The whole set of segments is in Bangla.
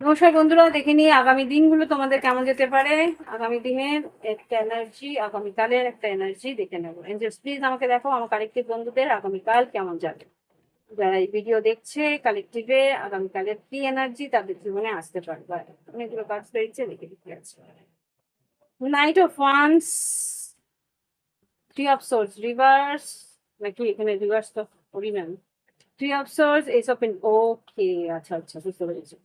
নমস্কার বন্ধুরা, দেখে নিই আগামী দিনগুলো তোমাদের কেমন যেতে পারে। আগামী দিনের একটা এনার্জি, আগামীকালের একটা এনার্জি দেখে নেবো। এঞ্জেলস প্লিজ আমাকে দেখো আমার কালেকটিভ বন্ধুদের আগামীকাল কেমন যাবে। যারা এই ভিডিও দেখছে কালেকটিভে আগামীকালের কি এনার্জি তাদের জীবনে আসতে পারবে। অনেকগুলো কাজ পেয়েছে, দেখে দিতে আছে। Knight of wands, three of swords reverse, নাকি এখানে রিভার্স তো করি না। Three of swords, ace of okay, আচ্ছা আচ্ছা বুঝতে পেরেছি।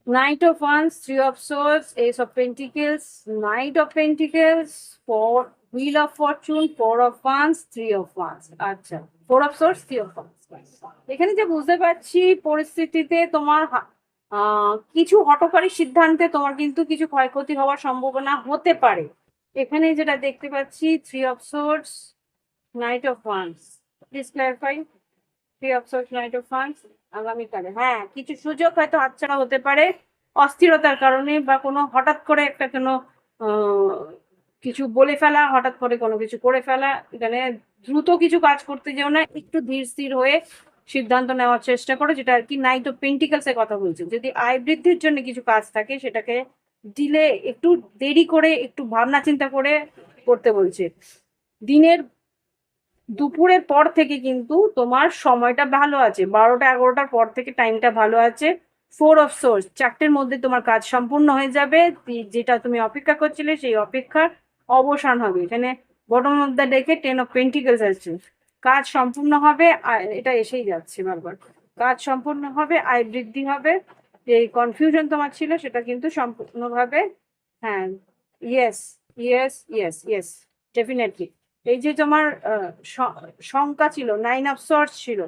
Knight of Wands, Three of Swords, Ace of Pentacles, Knight of Pentacles, Wheel of Fortune, Four of Wands, Three of Wands. আচ্ছা, Four of Swords, Three of Wands. এখানে যে বুঝতে পারছি পরিস্থিতিতে তোমার কিছু হঠকারী সিদ্ধান্তে তোমার কিন্তু কিছু ক্ষয়ক্ষতি হওয়ার সম্ভাবনা হতে পারে। এখানে যেটা দেখতে পাচ্ছি three of swords, knight of wands. Please clarify. Three of swords, knight of wands আগামীকালে হ্যাঁ কিছু সুযোগ হয়তো হাতছাড়া হতে পারে অস্থিরতার কারণে, বা কোনো হঠাৎ করে একটা কোনো কিছু বলে ফেলা, হঠাৎ করে কোনো কিছু করে ফেলা। এখানে দ্রুত কিছু কাজ করতে যেও না, একটু ধীর স্থির হয়ে সিদ্ধান্ত নেওয়ার চেষ্টা করো, যেটা আর কি নাইট অফ পেন্টিকলস এর কথা বলছি। যদি আয় বৃদ্ধির জন্য কিছু কাজ থাকে সেটাকে দিলে একটু দেরি করে, একটু ভাবনা চিন্তা করে করতে বলছে। দিনের দুপুরের পর থেকে কিন্তু তোমার সময়টা ভালো আছে, 12টা-11টার পর থেকে টাইমটা ভালো আছে। ফোর অফ সোর্স, 4টের মধ্যে তোমার কাজ সম্পূর্ণ হয়ে যাবে। যেটা তুমি অপেক্ষা করছিলে সেই অপেক্ষার অবসান হবে। এখানে বটম অফ দ্য ডেকে 10 অফ পেন্টিকলস আছে। কাজ সম্পূর্ণ হবে, এটা এসেই যাচ্ছে বারবার। কাজ সম্পূর্ণ হবে, আয় বৃদ্ধি হবে। যে কনফিউশন তোমার ছিল সেটা কিন্তু সম্পূর্ণভাবে, হ্যাঁ, yes yes yes yes, definitely. এই যে তোমার সংখ্যা ছিল, 9 অফ সর্টস ছিল,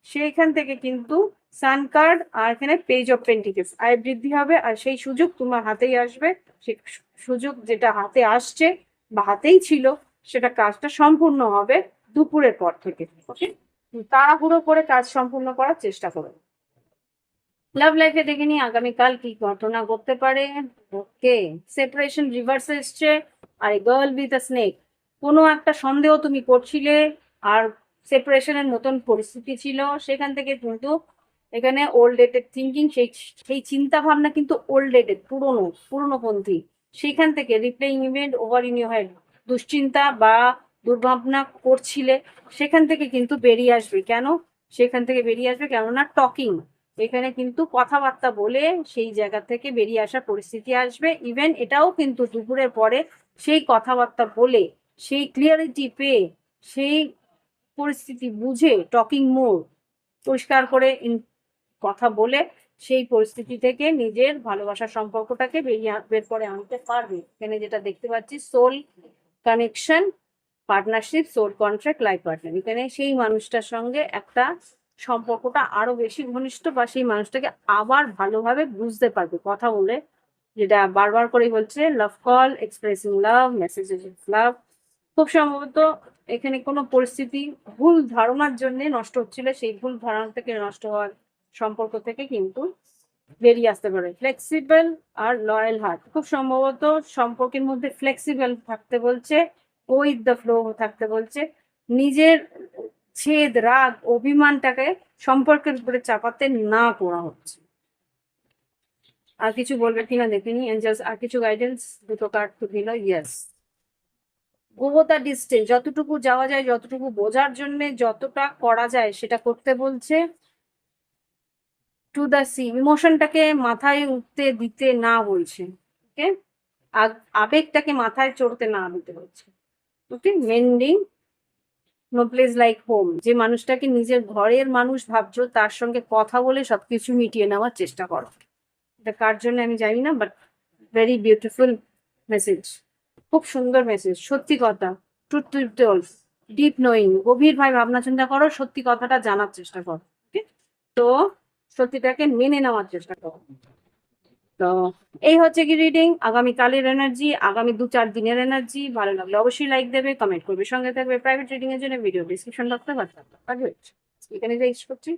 সেইখান থেকে কিন্তু সান কার্ড আর এখানে পেজ অফ পেন্টিকলস, আয় বৃদ্ধি হবে। আর সেই সুযোগ তোমার হাতেই আসবে। সেই সুযোগ যেটা হাতে আসছে বা হাতেই ছিল, সেটা কাজটা সম্পূর্ণ হবে দুপুরের পর থেকে। ওকে, তাড়াহুড়ো করে কাজ সম্পূর্ণ করার চেষ্টা করো। লাভ লাইফে দেখে নি আগামীকাল কি ঘটনা ঘটতে পারে। ওকে, সেপারেশন রিভার্স এসছে, আর গার্ল উইথ আ স্নেক। কোনো একটা সন্দেহ তুমি করছিলে, আর সেপারেশনের মতন পরিস্থিতি ছিল, সেখান থেকে কিন্তু এখানে ওল্ড ডেটেড থিঙ্কিং, সেই চিন্তা ভাবনা কিন্তু ওল্ড ডেটেড, পুরনোপন্থী। সেখান থেকে replaying event over in your head, দুশ্চিন্তা বা দুর্ভাবনা করছিলে, সেখান থেকে কিন্তু বেরিয়ে আসবে। কেন সেখান থেকে বেরিয়ে আসবে? কেননা টকিং, এখানে কিন্তু কথাবার্তা বলে সেই জায়গা থেকে বেরিয়ে আসার পরিস্থিতি আসবে। ইভেন এটাও কিন্তু দুপুরের পরে সেই কথাবার্তা বলে, সেই ক্লিয়ারিটি পেয়ে, সেই পরিস্থিতি বুঝে, টকিং মোর পরিষ্কার করে কথা বলে সেই পরিস্থিতি থেকে নিজের ভালোবাসার সম্পর্কটাকে বের করে আনতে পারবে। এখানে যেটা দেখতে পাচ্ছি soul connection, partnership, soul contract, life partner. এখানে সেই মানুষটার সঙ্গে একটা সম্পর্কটা আরো বেশি ঘনিষ্ঠ, বা সেই মানুষটাকে আবার ভালোভাবে বুঝতে পারবে কথা বলে। যেটা বারবার করে বলছে love call, expressing love, messages of love. খুব সম্ভবত এখানে কোনো পরিস্থিতি ভুল ধারণার জন্য নষ্ট হচ্ছিল, সেই ভুল ধারণা থেকে নষ্ট হওয়ার সম্পর্ক থেকে কিন্তু বেরিয়ে আসতে পারে। ফ্লেক্সিবল আর লয়াল হার্ট, খুব সম্ভবত সম্পর্কের মধ্যে ফ্লেক্সিবল থাকতে বলছে, উইথ দ্য ফ্লো থাকতে বলছে। নিজের ছেদ, রাগ, অভিমানটাকে সম্পর্কের উপরে চাপাতে না করা হচ্ছে। আর কিছু বলবে কিনা দেখিনি এঞ্জেলস, আর কিছু গাইডেন্স দুটো কার্ড তো দিল। ইয়েস, গো দ্য ডিস্টেন্স, যতটুকু যাওয়া যায়, যতটুকু বোঝার জন্য যতটা করা যায় সেটা করতে বলছে। টু দ্য সি, ইমোশনটাকে মাথায় উঠতে দিতে না বলছে। ওকে, আবেগটাকে মাথায় চড়তে না দিতে বলছে। Okay, mending, no place like home, যে মানুষটাকে নিজের ঘরের মানুষ ভাবছো তার সঙ্গে কথা বলে সবকিছু মিটিয়ে নেওয়ার চেষ্টা করো। এটা কার জন্য আমি জানি না, বাট ভেরি বিউটিফুল মেসেজ, খুব সুন্দর মেসেজ। সত্যি কথা, ট্রুথ টেলস, ডিপ নোয়িং, গভীর ভাবে ভাবনা চিন্তা করো, সত্যি কথাটা জানার চেষ্টা করো। ওকে, তো সত্যিটাকে মেনে নেওয়ার চেষ্টা করো। তো এই হচ্ছে কি রিডিং, আগামীকালের এনার্জি, আগামী 2-4 দিনের এনার্জি। ভালো লাগলে অবশ্যই লাইক দেবে, কমেন্ট করবে, সঙ্গে থাকবে। প্রাইভেট রিডিং এর জন্য ভিডিও ডিসক্রিপশন বক্সে হোয়াটসঅ্যাপ পাবে। এখানে যে করছি।